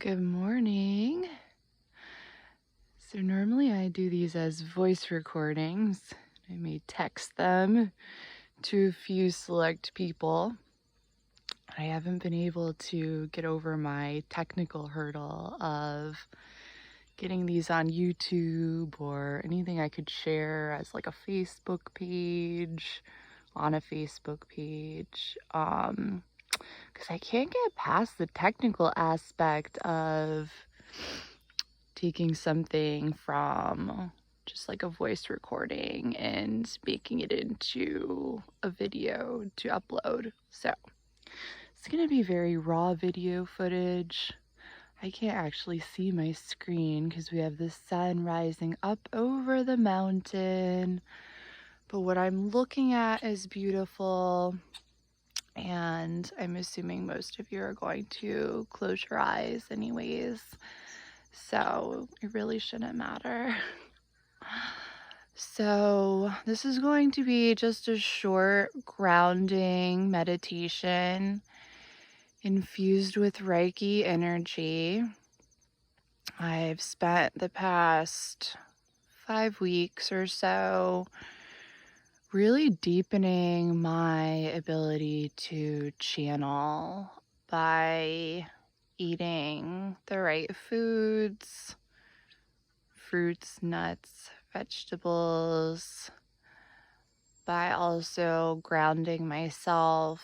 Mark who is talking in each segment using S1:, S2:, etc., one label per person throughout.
S1: Good morning. So normally I do these as voice recordings. I may text them to a few select people. I haven't been able to get over my technical hurdle of getting these on YouTube or anything I could share as like a Facebook page, on a Facebook page. Because I can't get past the technical aspect of taking something from just like a voice recording and making it into a video to upload. So it's going to be very raw video footage. I can't actually see my screen because we have the sun rising up over the mountain. But what I'm looking at is beautiful. And I'm assuming most of you are going to close your eyes anyways. So it really shouldn't matter. So this is going to be just a short grounding meditation infused with Reiki energy. I've spent the past 5 weeks or so really deepening my ability to channel by eating the right foods, fruits, nuts, vegetables, by also grounding myself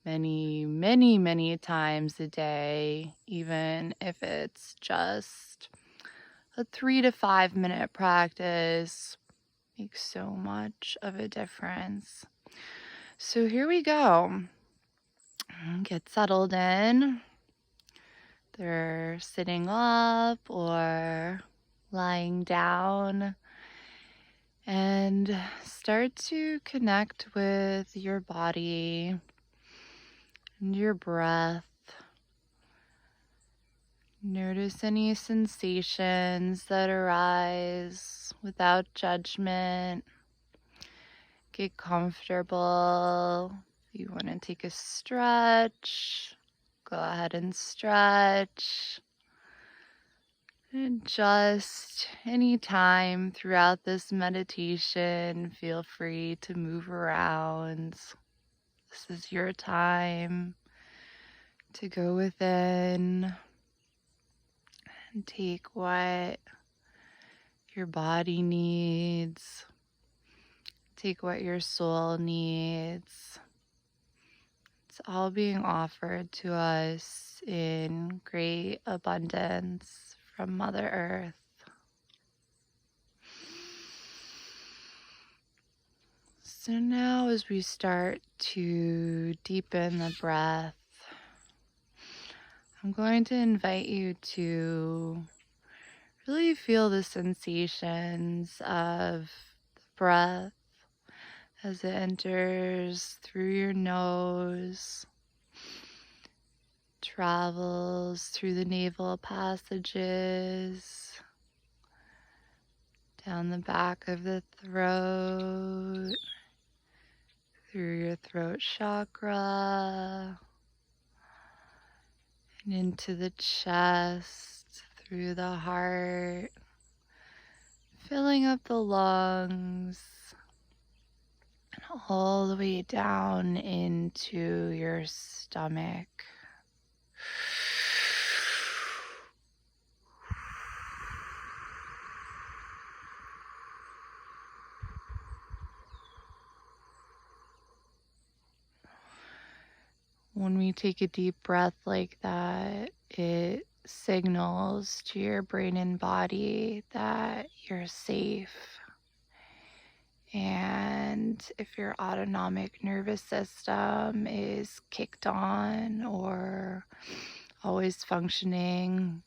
S1: many times a day, even if it's just a 3 to 5 minute practice. Makes so much of a difference. So here we go. Get settled in. They're sitting up or lying down, and start to connect with your body and your breath. Notice any sensations that arise without judgment. Get comfortable. If you want to take a stretch, go ahead and stretch. And just any time throughout this meditation, feel free to move around. This is your time to go within and take what your body needs. Take what your soul needs. It's all being offered to us in great abundance from Mother Earth. So now as we start to deepen the breath, I'm going to invite you to really feel the sensations of the breath as it enters through your nose, travels through the navel passages, down the back of the throat, through your throat chakra, and into the chest, through the heart, filling up the lungs, and all the way down into your stomach. When we take a deep breath like that, it signals to your brain and body that you're safe. And if your autonomic nervous system is kicked on or always functioning,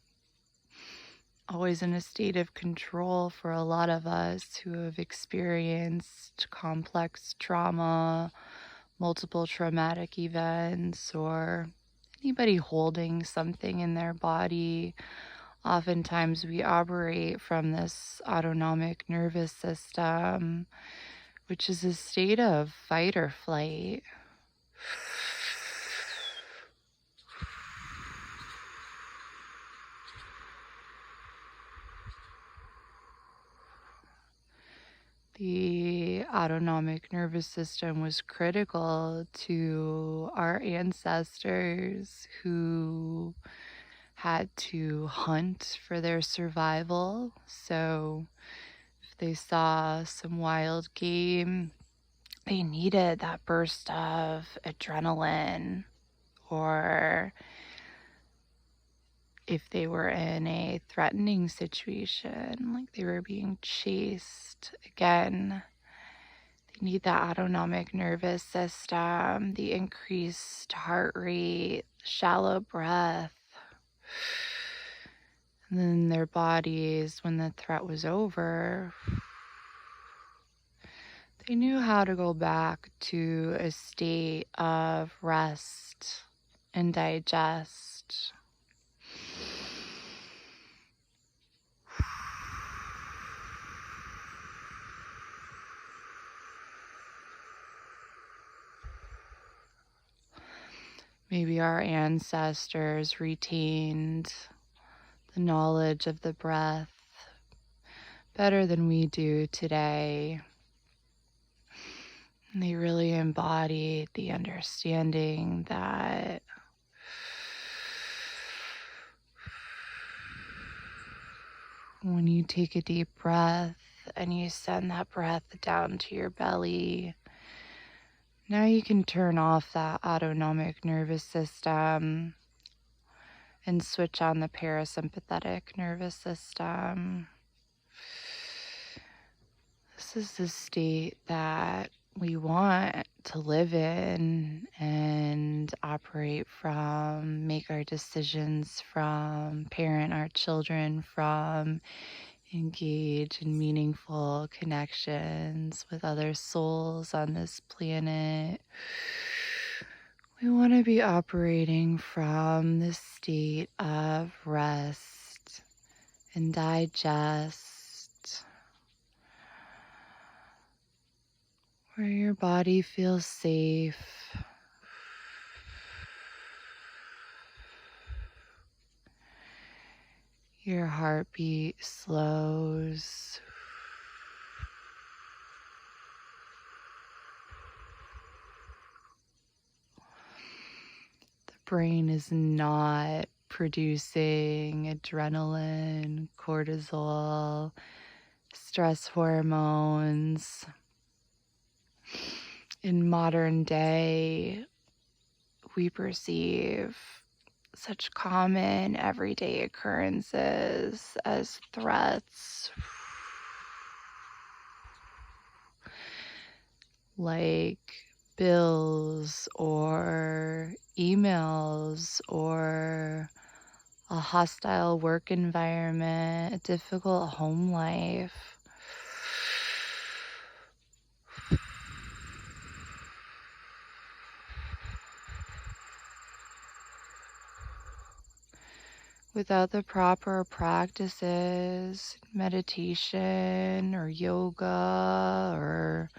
S1: always in a state of control for a lot of us who have experienced complex trauma, multiple traumatic events, or anybody holding something in their body, oftentimes we operate from this autonomic nervous system, which is a state of fight or flight. The autonomic nervous system was critical to our ancestors who had to hunt for their survival. So if they saw some wild game, they needed that burst of adrenaline. Or if they were in a threatening situation, like they were being chased, again, they need that autonomic nervous system, the increased heart rate, shallow breath. And then their bodies, when the threat was over, they knew how to go back to a state of rest and digest. Maybe our ancestors retained the knowledge of the breath better than we do today. And they really embodied the understanding that when you take a deep breath and you send that breath down to your belly, now you can turn off that autonomic nervous system and switch on the parasympathetic nervous system. This is the state that we want to live in and operate from, make our decisions from, parent our children from, engage in meaningful connections with other souls on this planet. We want to be operating from this state of rest and digest, where your body feels safe. Your heartbeat slows. The brain is not producing adrenaline, cortisol, stress hormones. In modern day, we perceive such common everyday occurrences as threats, like bills or emails or a hostile work environment, a difficult home life. Without the proper practices, meditation or yoga or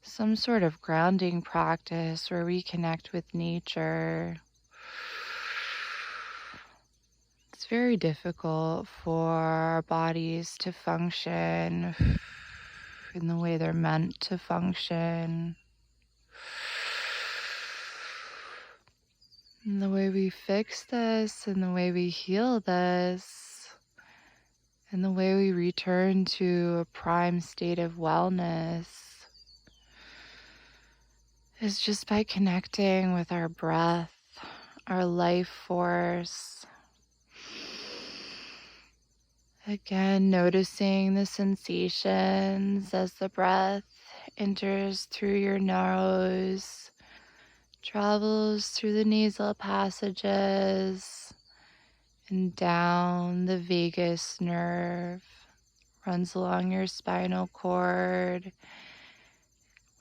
S1: some sort of grounding practice where we connect with nature, it's very difficult for our bodies to function in the way they're meant to function. And the way we fix this, and the way we heal this, and the way we return to a prime state of wellness is just by connecting with our breath, our life force. Again, noticing the sensations as the breath enters through your nose, travels through the nasal passages and down the vagus nerve, runs along your spinal cord,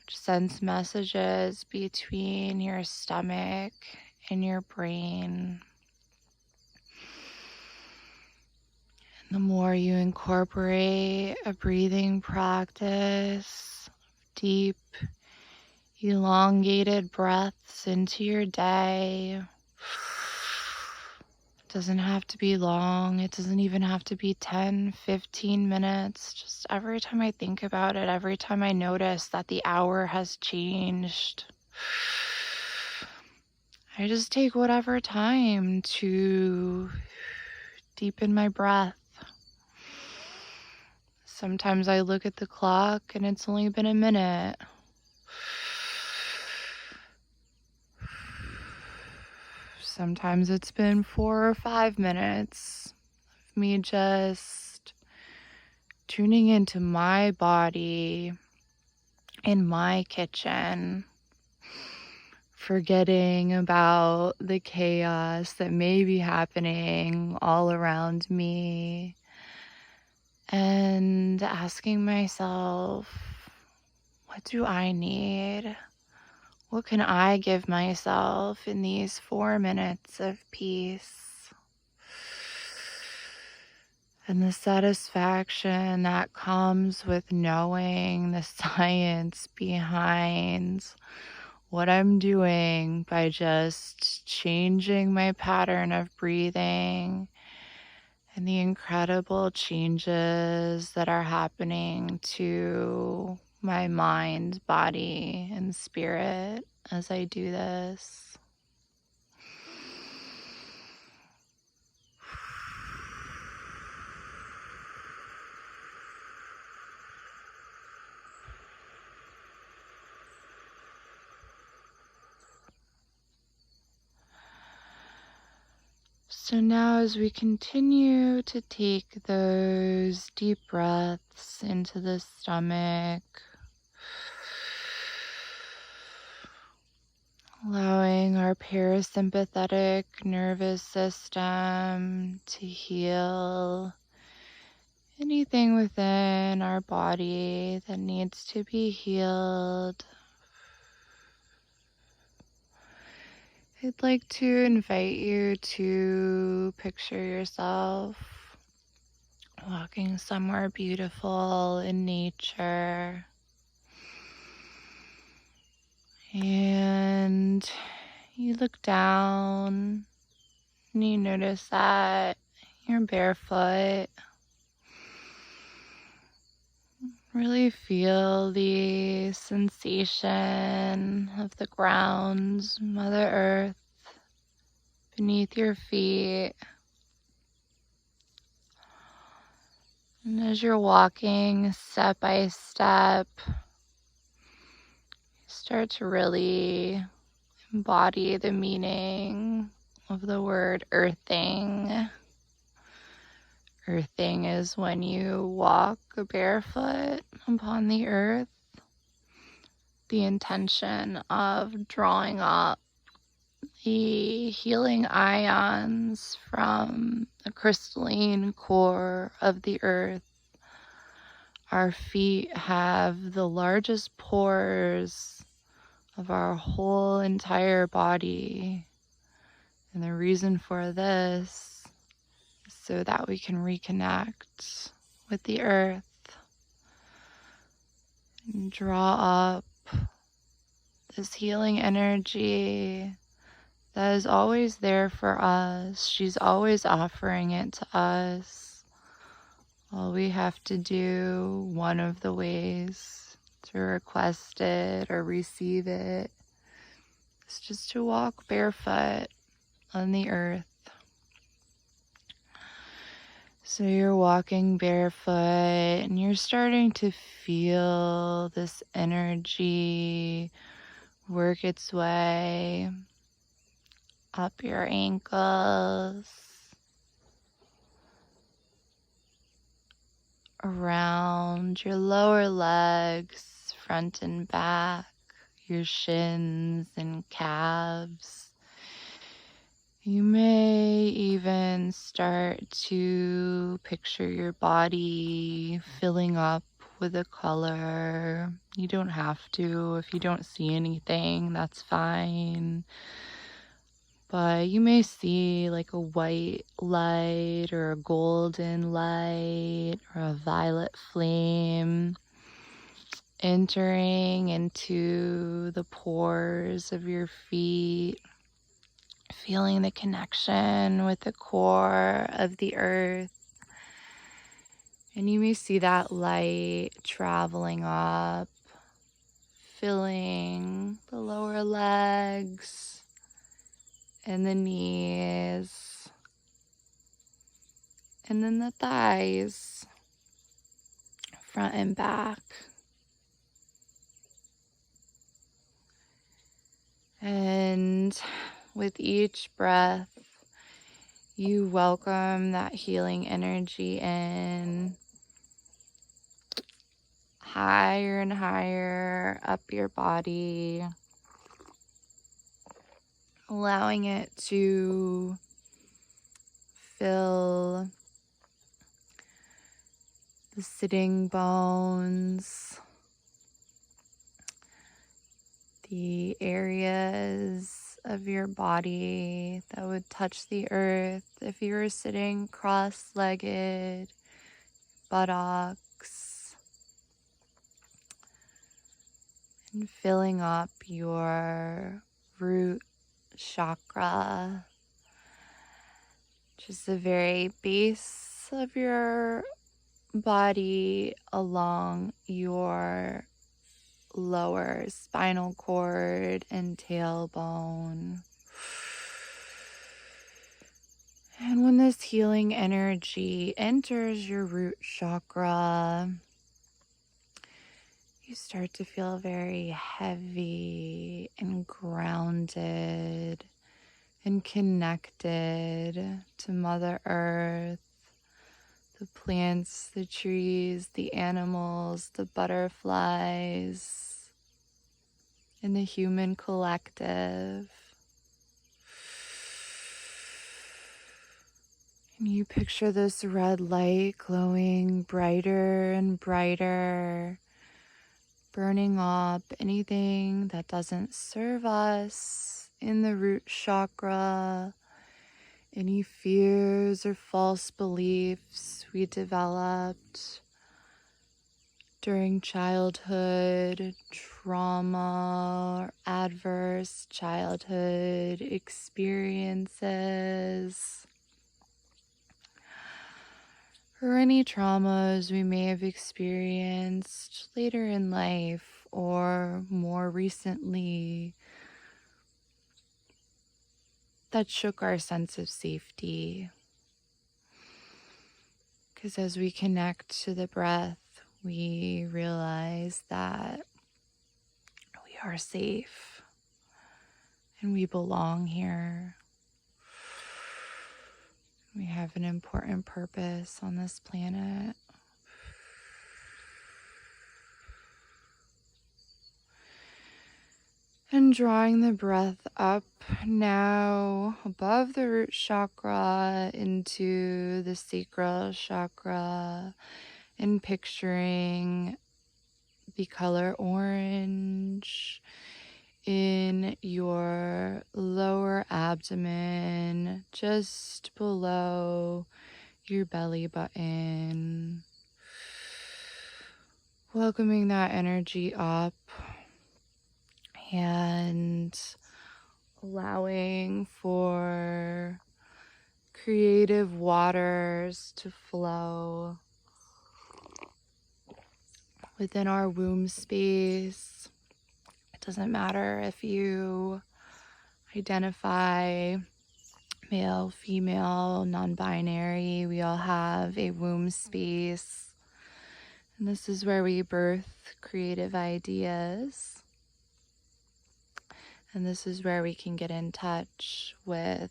S1: which sends messages between your stomach and your brain. And the more you incorporate a breathing practice, deep, elongated breaths into your day, Doesn't have to be long. It doesn't even have to be 10, 15 minutes. Just every time I think about it, every time I notice that the hour has changed, I just take whatever time to deepen my breath. Sometimes I look at the clock and it's only been a minute. Sometimes it's been 4 or 5 minutes of me just tuning into my body in my kitchen, forgetting about the chaos that may be happening all around me, and asking myself, what do I need? What can I give myself in these 4 minutes of peace? And the satisfaction that comes with knowing the science behind what I'm doing by just changing my pattern of breathing, and the incredible changes that are happening to my mind, body, and spirit as I do this. So now as we continue to take those deep breaths into the stomach, allowing our parasympathetic nervous system to heal anything within our body that needs to be healed, I'd like to invite you to picture yourself walking somewhere beautiful in nature. And you look down and you notice that you're barefoot. Really feel the sensation of the ground, Mother Earth, beneath your feet. And as you're walking step by step, you start to really embody the meaning of the word earthing. Earthing is when you walk barefoot upon the earth, the intention of drawing up the healing ions from the crystalline core of the earth. Our feet have the largest pores of our whole entire body. And the reason for this is so that we can reconnect with the earth and draw up this healing energy that is always there for us. She's always offering it to us. All we have to do, one of the ways to request it or receive it, is just to walk barefoot on the earth. So you're walking barefoot and you're starting to feel this energy work its way up your ankles, around your lower legs, front and back, your shins and calves. You may even start to picture your body filling up with a color. You don't have to. If you don't see anything, that's fine. But you may see like a white light or a golden light or a violet flame entering into the pores of your feet feeling the connection with the core of the earth. And you may see that light traveling up, filling the lower legs and the knees, and then the thighs, front and back. And with each breath, you welcome that healing energy in, higher and higher up your body, allowing it to fill the sitting bones, the areas of your body that would touch the earth if you were sitting cross-legged, buttocks, and filling up your root chakra, which is the very base of your body along your lower spinal cord and tailbone. And when this healing energy enters your root chakra, you start to feel very heavy and grounded and connected to Mother Earth, the plants, the trees, the animals, the butterflies, and the human collective. And you picture this red light glowing brighter and brighter, burning up anything that doesn't serve us in the root chakra, any fears or false beliefs we developed during childhood trauma or adverse childhood experiences, or any traumas we may have experienced later in life or more recently that shook our sense of safety. Because as we connect to the breath, we realize that we are safe and we belong here. We have an important purpose on this planet. And drawing the breath up now above the root chakra into the sacral chakra, and picturing the color orange in your lower abdomen, just below your belly button. Welcoming that energy up and allowing for creative waters to flow within our womb space. It doesn't matter if you identify male, female, non-binary, we all have a womb space. And this is where we birth creative ideas. And this is where we can get in touch with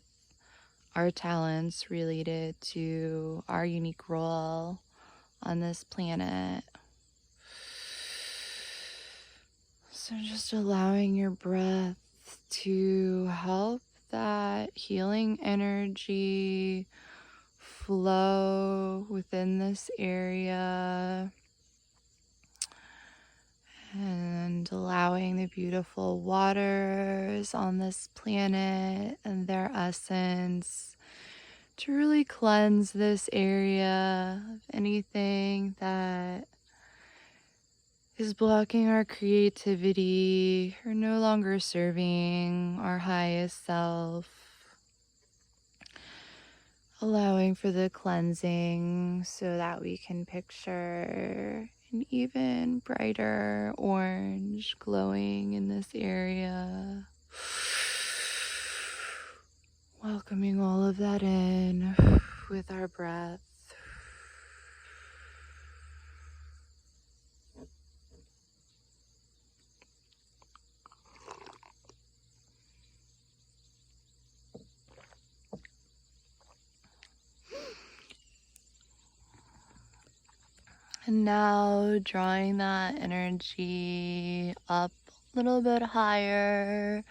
S1: our talents related to our unique role on this planet. So just allowing your breath to help that healing energy flow within this area, and allowing the beautiful waters on this planet and their essence to really cleanse this area of anything that is blocking our creativity or no longer serving our highest self. allowing for the cleansing so that we can picture an even brighter orange glowing in this area. Welcoming all of that in with our breath. And now drawing that energy up a little bit higher,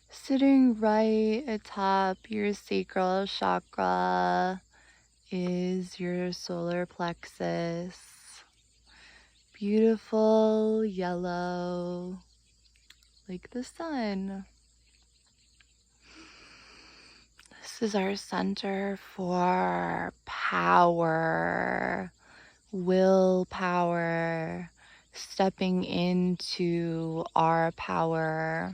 S1: sitting right atop your sacral chakra is your solar plexus. Beautiful yellow, like the sun. This is our center for power, willpower, stepping into our power,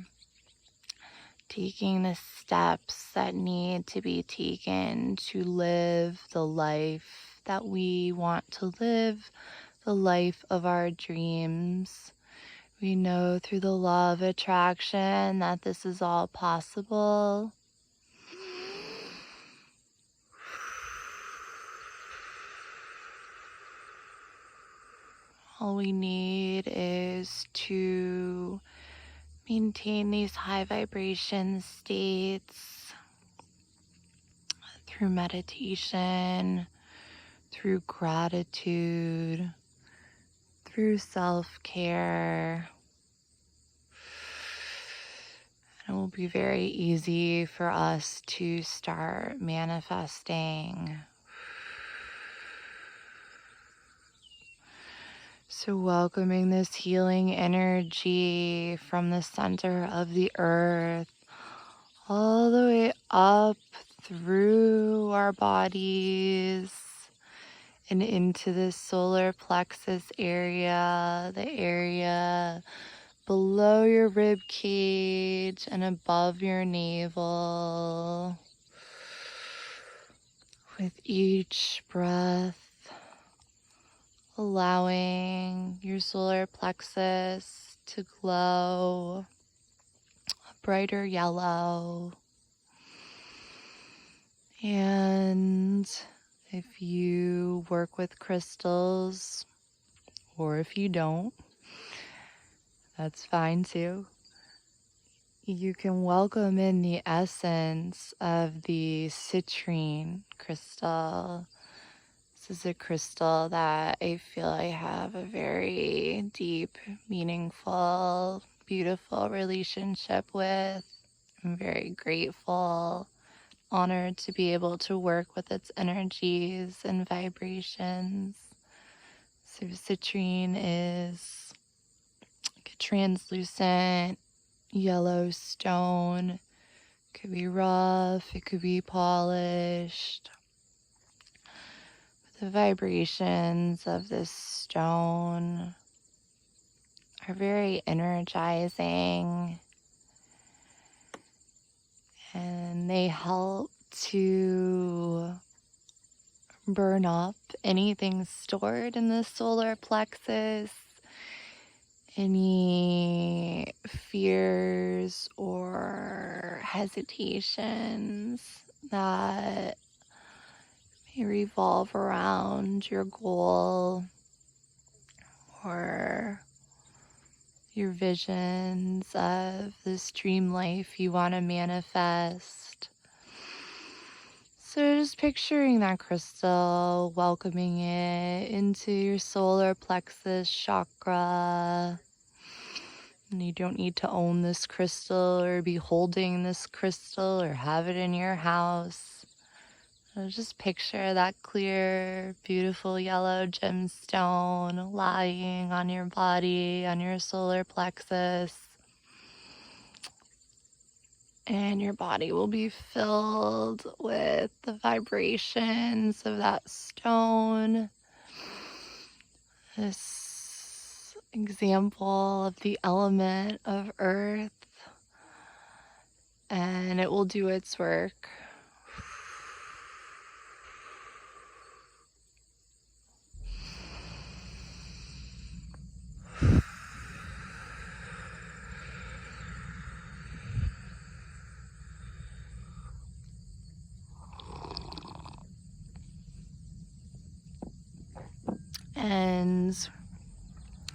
S1: taking the steps that need to be taken to live the life that we want to live, the life of our dreams. We know through the law of attraction that this is all possible. All we need is to maintain these high vibration states through meditation, through gratitude, through self-care. And it will be very easy for us to start manifesting. So welcoming this healing energy from the center of the earth all the way up through our bodies and into the solar plexus area, the area below your rib cage and above your navel. With each breath, allowing your solar plexus to glow a brighter yellow. And if you work with crystals, or if you don't, that's fine too. You can welcome in the essence of the citrine crystal. This is a crystal that I feel I have a very deep, meaningful, beautiful relationship with. I'm very grateful, honored to be able to work with its energies and vibrations. So citrine is like a translucent yellow stone. It could be rough, it could be polished. The vibrations of this stone are very energizing, and they help to burn up anything stored in the solar plexus, any fears or hesitations that may revolve around your goal or your visions of this dream life you want to manifest. So just picturing that crystal, welcoming it into your solar plexus chakra. And you don't need to own this crystal or be holding this crystal or have it in your house. So just picture that clear, beautiful yellow gemstone lying on your body, on your solar plexus. And your body will be filled with the vibrations of that stone. This example of the element of earth. And it will do its work. And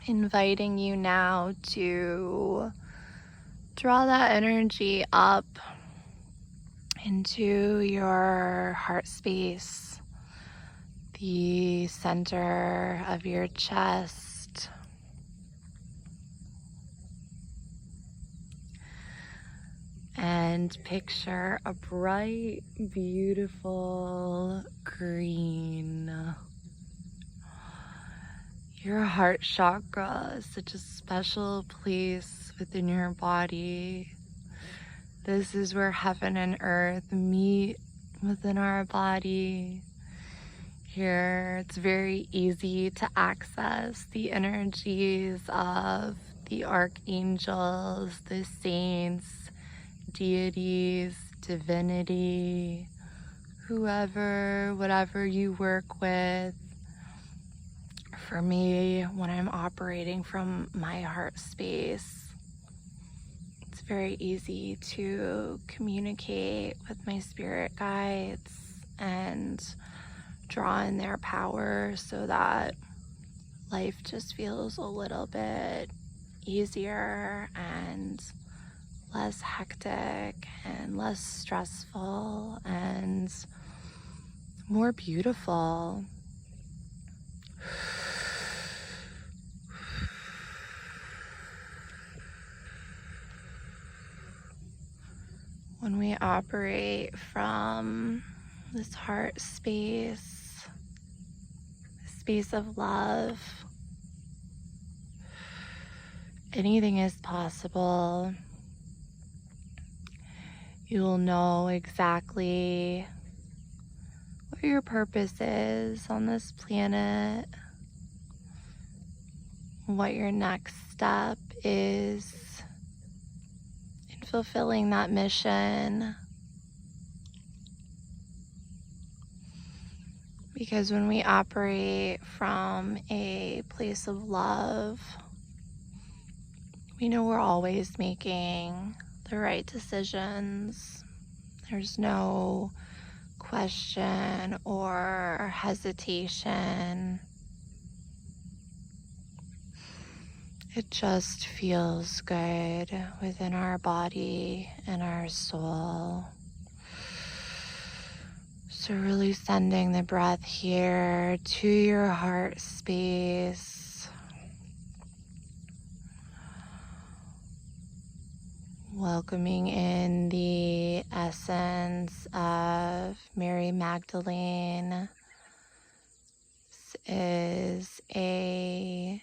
S1: inviting you now to draw that energy up into your heart space, the center of your chest. And picture a bright, beautiful green. Your heart chakra is such a special place within your body. This is where heaven and earth meet within our body. Here, it's very easy to access the energies of the archangels, the saints, deities, divinity, whatever you work with. For me, when I'm operating from my heart space, it's very easy to communicate with my spirit guides and draw in their power so that life just feels a little bit easier and less hectic and less stressful and more beautiful. When we operate from this heart space, space of love, anything is possible. You will know exactly what your purpose is on this planet, what your next step is in fulfilling that mission. Because when we operate from a place of love, we know we're always making the right decisions. There's no question or hesitation. It just feels good within our body and our soul. So really sending the breath here to your heart space. Welcoming in the essence of Mary Magdalene. This is a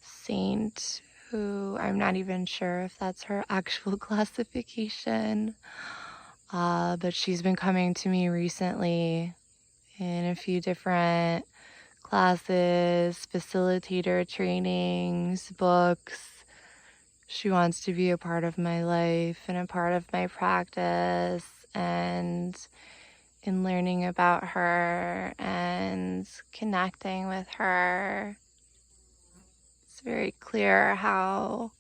S1: saint who I'm not even sure if that's her actual classification, but she's been coming to me recently in a few different classes, facilitator trainings, books. She wants to be a part of my life and a part of my practice, and in learning about her and connecting with her, it's very clear how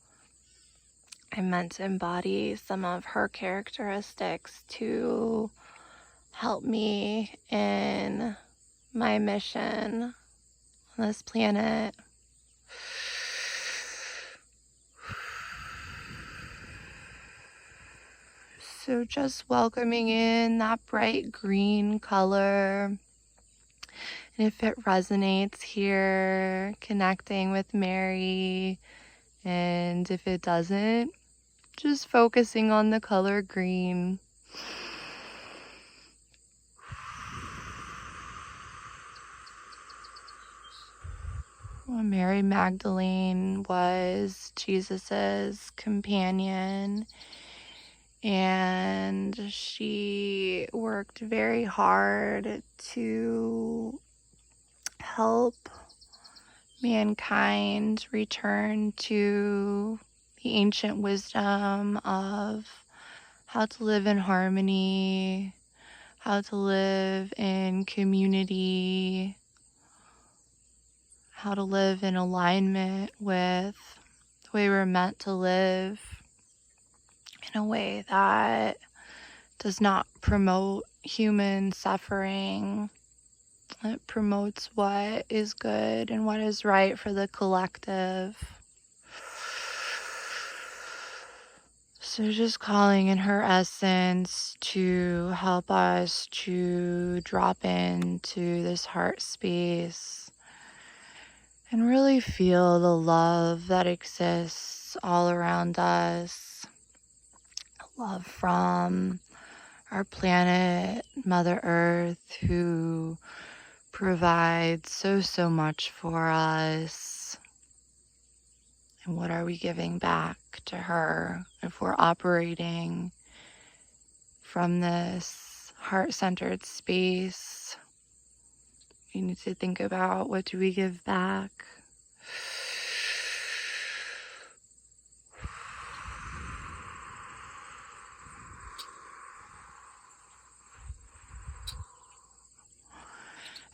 S1: I'm meant to embody some of her characteristics to help me in my mission on this planet. So just welcoming in that bright green color. And if it resonates here, connecting with Mary. And if it doesn't, just focusing on the color green. Well, Mary Magdalene was Jesus's companion, and she worked very hard to help mankind return to the ancient wisdom of how to live in harmony, how to live in community, how to live in alignment with the way we're meant to live, in a way that does not promote human suffering It promotes what is good and what is right for the collective. So just calling in her essence to help us to drop into this heart space and really feel the love that exists all around us. Love from our planet, Mother Earth, who provides so much for us. And what are we giving back to her if we're operating from this heart-centered space? We need to think about, what do we give back?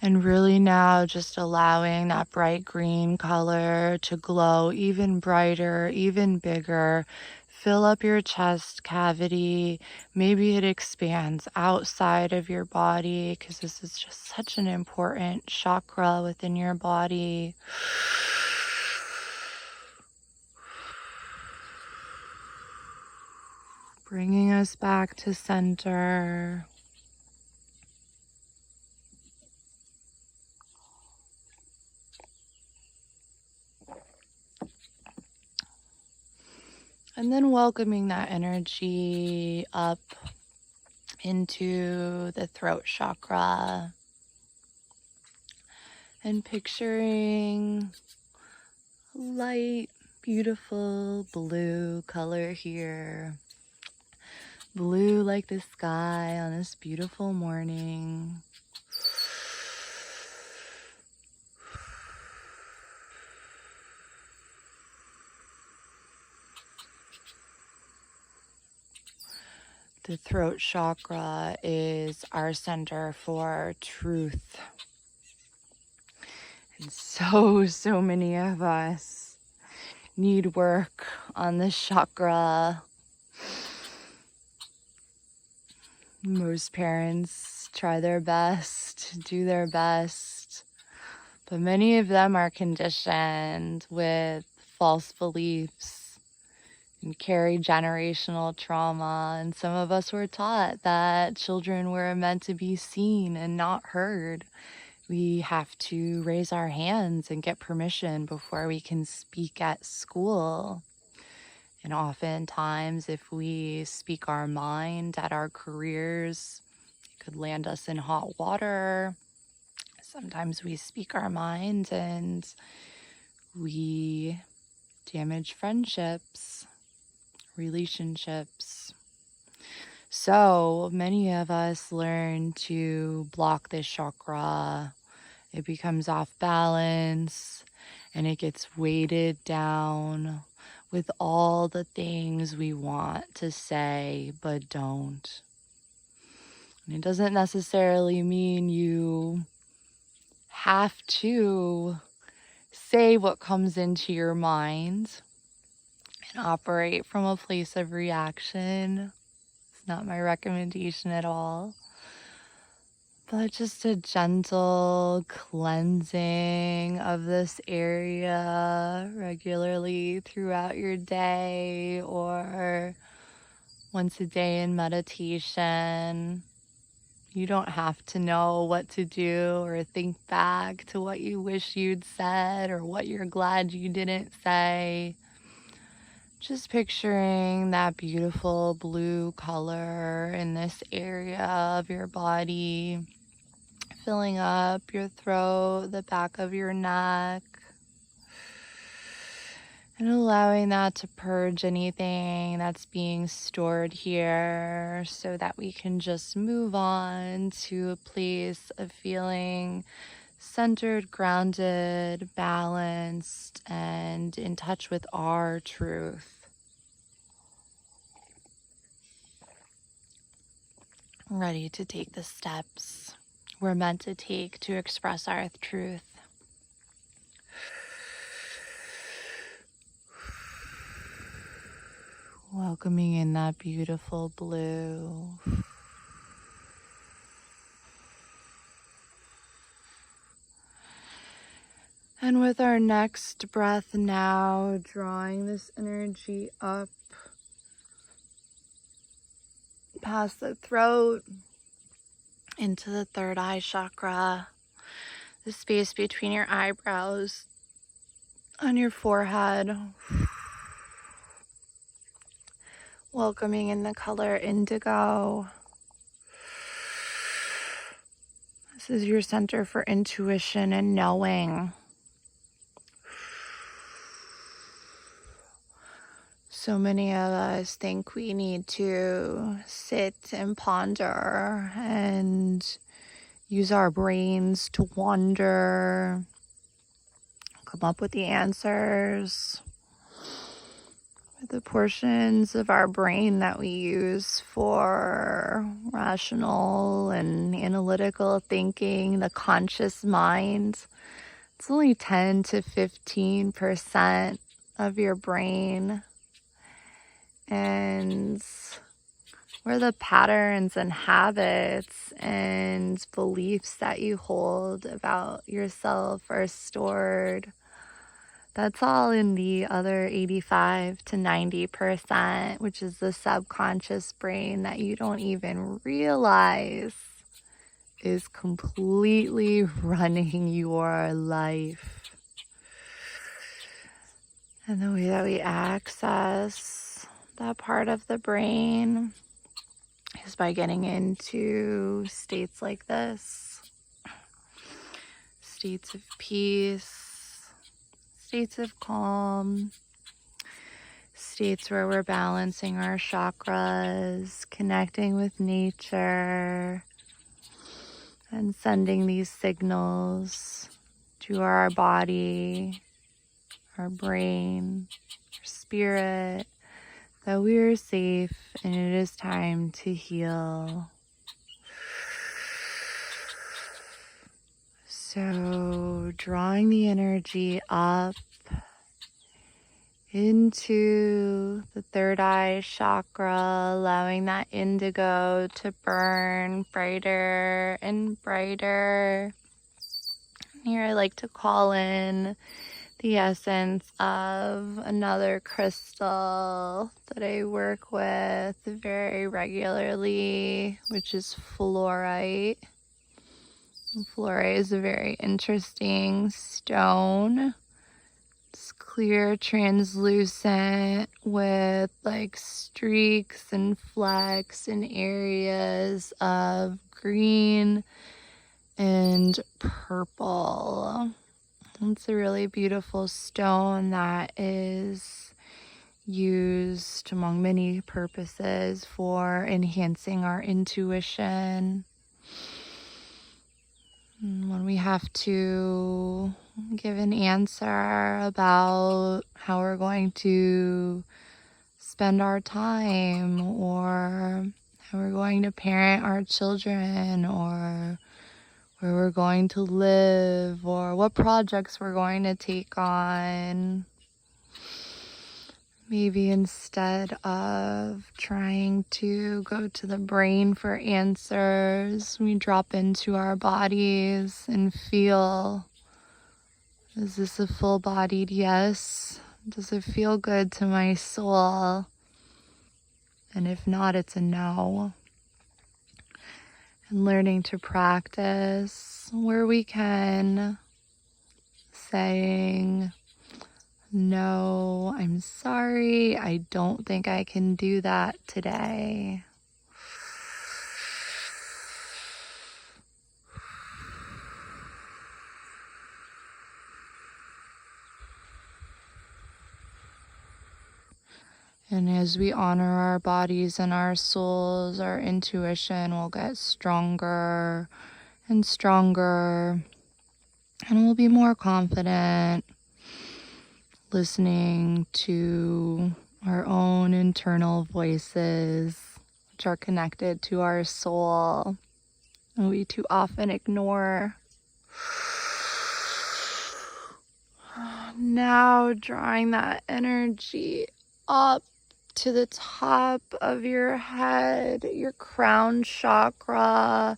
S1: And really now just allowing that bright green color to glow even brighter, even bigger. Fill up your chest cavity. Maybe it expands outside of your body, because this is just such an important chakra within your body. Bringing us back to center. And then welcoming that energy up into the throat chakra. And picturing light, beautiful blue color here. Blue like the sky on this beautiful morning. The throat chakra is our center for truth. And so many of us need work on this chakra. Most parents try their best, do their best, but many of them are conditioned with false beliefs and carry generational trauma. And some of us were taught that children were meant to be seen and not heard. We have to raise our hands and get permission before we can speak at school. And oftentimes, if we speak our mind at our careers, it could land us in hot water. Sometimes we speak our mind and we damage friendships, relationships. So many of us learn to block this chakra. It becomes off balance and it gets weighted down with all the things we want to say but don't. And it doesn't necessarily mean you have to say what comes into your mind and operate from a place of reaction. It's not my recommendation at all. But just a gentle cleansing of this area regularly throughout your day, or once a day in meditation. You don't have to know what to do or think back to what you wish you'd said or what you're glad you didn't say. Just picturing that beautiful blue color in this area of your body, filling up your throat, the back of your neck, and allowing that to purge anything that's being stored here so that we can just move on to a place of feeling centered, grounded, balanced, and in touch with our truth. Ready to take the steps we're meant to take to express our truth. Welcoming in that beautiful blue. And with our next breath now, drawing this energy up past the throat, into the third eye chakra, the space between your eyebrows, on your forehead. Welcoming in the color indigo. This is your center for intuition and knowing. So many of us think we need to sit and ponder and use our brains to wonder, come up with the answers. The portions of our brain that we use for rational and analytical thinking, the conscious mind, it's only 10 to 15% of your brain. And where the patterns and habits and beliefs that you hold about yourself are stored, that's all in the other 85 to 90%, which is the subconscious brain that you don't even realize is completely running your life. And the way that we access that part of the brain is by getting into states like this. States of peace, states of calm, states where we're balancing our chakras, connecting with nature, and sending these signals to our body, our brain, our spirit, that we are safe and it is time to heal. So drawing the energy up into the third eye chakra, allowing that indigo to burn brighter and brighter. Here I like to call in the essence of another crystal that I work with very regularly, which is fluorite. And fluorite is a very interesting stone. It's clear, translucent, with like streaks and flecks and areas of green and purple. It's a really beautiful stone that is used among many purposes for enhancing our intuition. When we have to give an answer about how we're going to spend our time, or how we're going to parent our children, or where we're going to live, or what projects we're going to take on. Maybe instead of trying to go to the brain for answers, we drop into our bodies and feel, is this a full-bodied yes? Does it feel good to my soul? And if not, it's a no. And learning to practice where we can, saying, no, I'm sorry, I don't think I can do that today. And as we honor our bodies and our souls, our intuition will get stronger and stronger, and we'll be more confident listening to our own internal voices, which are connected to our soul, and we too often ignore. Now drawing that energy up to the top of your head, your crown chakra,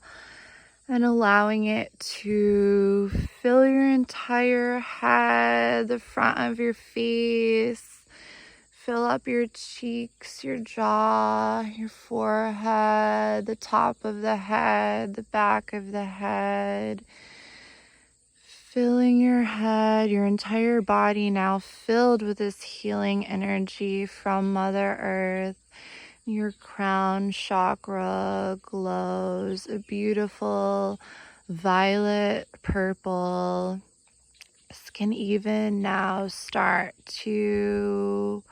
S1: and allowing it to fill your entire head, the front of your face. Fill up your cheeks, your jaw, your forehead, the top of the head, the back of the head. Filling your head, your entire body now filled with this healing energy from Mother Earth. Your crown chakra glows a beautiful violet purple. This can even now start to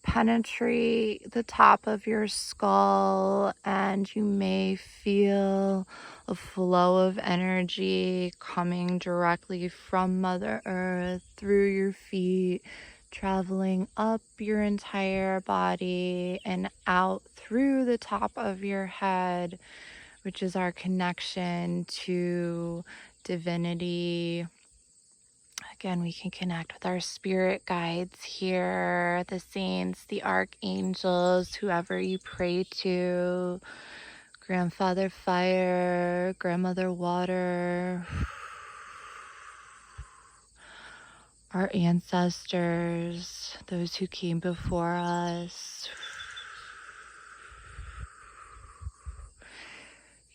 S1: penetrate the top of your skull, and you may feel a flow of energy coming directly from Mother Earth through your feet, traveling up your entire body and out through the top of your head, which is our connection to divinity. Again, we can connect with our spirit guides here, the saints, the archangels, whoever you pray to, Grandfather Fire, Grandmother Water, our ancestors, those who came before us.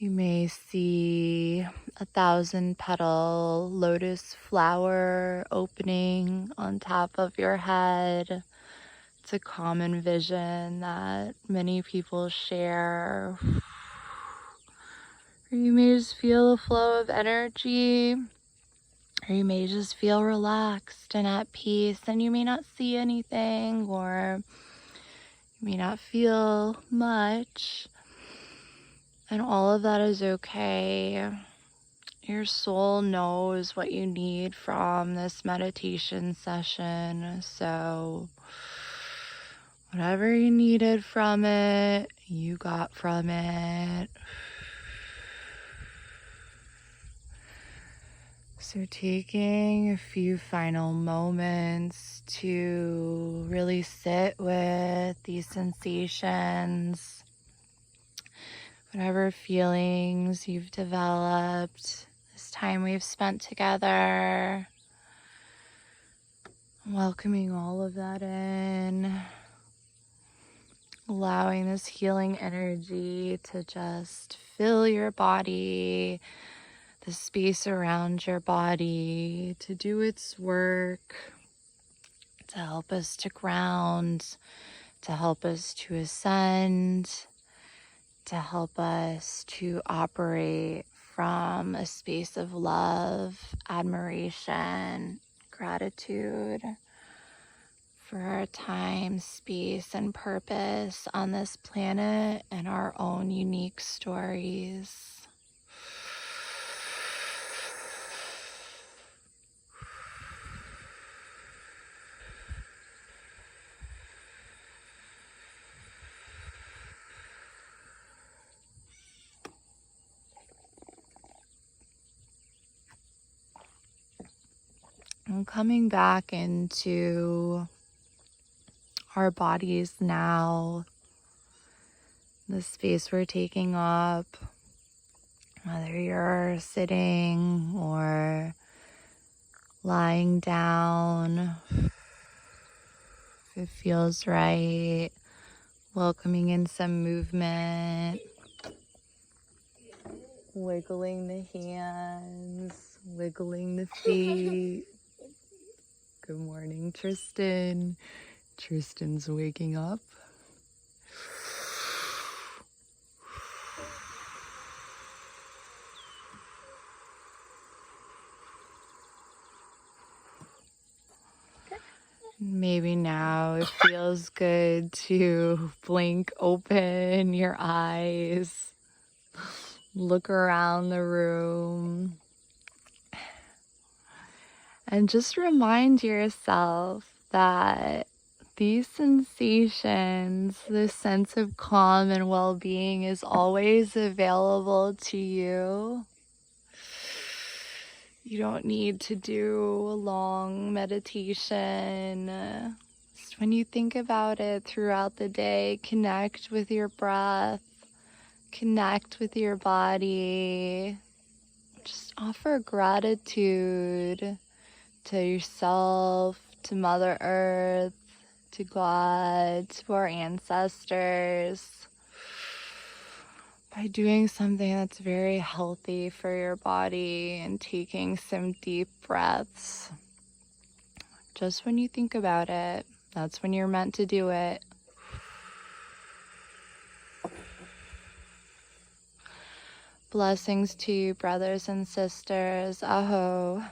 S1: You may see 1,000-petal lotus flower opening on top of your head. It's a common vision that many people share. Or you may just feel a flow of energy, or you may just feel relaxed and at peace, and you may not see anything, or you may not feel much. And all of that is okay. Your soul knows what you need from this meditation session. So whatever you needed from it, you got from it. So taking a few final moments to really sit with these sensations, whatever feelings you've developed, this time we've spent together, welcoming all of that in, allowing this healing energy to just fill your body, the space around your body, to do its work, to help us to ground, to help us to ascend, to help us to operate from a space of love, admiration, gratitude for our time, space, and purpose on this planet and our own unique stories. And coming back into our bodies now, the space we're taking up, whether you're sitting or lying down, if it feels right, welcoming in some movement, wiggling the hands, wiggling the feet. Good morning, Tristan. Tristan's waking up. Maybe now it feels good to blink open your eyes, look around the room, and just remind yourself that these sensations, this sense of calm and well-being is always available to you. You don't need to do a long meditation. Just when you think about it throughout the day, connect with your breath, connect with your body. Just offer gratitude to yourself, to Mother Earth, to God, to our ancestors, by doing something that's very healthy for your body and taking some deep breaths. Just when you think about it, that's when you're meant to do it. Blessings to you, brothers and sisters. Aho.